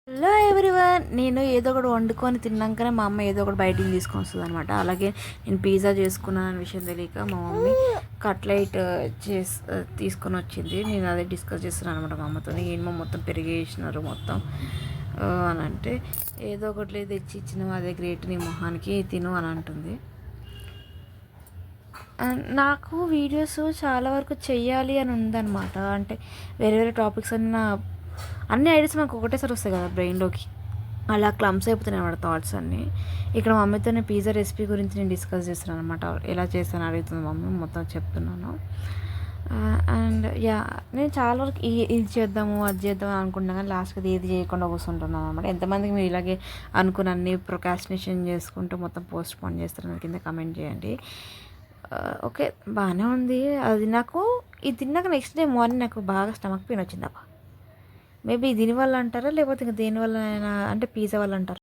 Hello everyone, నేను ఏదో ఒకటి వండుకొని తిన్నాకనే మా అమ్మ ఏదో ఒకటి బయటికి తీసుకొని వస్తుంది అనమాట. అలాగే నేను పిజ్జా చేసుకున్నాను అనే విషయం తెలియక మా మమ్మీ కట్లెట్ తీసుకొని వచ్చింది. నేను అదే డిస్కస్ చేస్తున్నాను అనమాట మా అమ్మతో. ఏమో మొత్తం పెరిగేసినారు మొత్తం అని అంటే, ఏదో ఒకటి లేదు తెచ్చి ఇచ్చినావు, అదే గ్రేట్, నీ మొహానికి తిను అని అంటుంది. నాకు వీడియోస్ చాలా వరకు చెయ్యాలి అని ఉందన్నమాట. అంటే వేరే వేరే టాపిక్స్ అన్ని ఐడియాస్ నాకు ఒకటేసారి వస్తాయి కదా బ్రెయిన్లోకి, అలా క్లమ్స్ అయిపోతున్నాయి అన్నమాట థాట్స్ అన్నీ. ఇక్కడ మమ్మీతో నేను పిజ్జా రెసిపీ గురించి నేను డిస్కస్ చేస్తున్నాను అనమాట. ఎలా చేస్తాను అడుగుతుంది మమ్మీ, మొత్తం చెప్తున్నాను. అండ్ యా, నేను చాలా వరకు ఇది చేద్దాము అది చేద్దాము అనుకుంటున్నాను, కానీ లాస్ట్కి అది ఏది చేయకుండా కూర్చుంటున్నాను అనమాట. ఎంతమందికి మీరు ఇలాగే అనుకుని అన్ని ప్రొకాస్టినేషన్ చేసుకుంటూ మొత్తం పోస్ట్ పోన్ చేస్తారు కింద కమెంట్ చేయండి. ఓకే, బాగానే ఉంది. అది నాకు ఇది తిన్నాక నెక్స్ట్ డే మార్నింగ్ నాకు బాగా స్టమక్ పెయిన్ వచ్చింది అబ్బా. మేబీ దీనివల్ల అంటారా, లేకపోతే ఇంకా దేనివల్ల, అంటే పిజ్జా వల్ల అంటారా?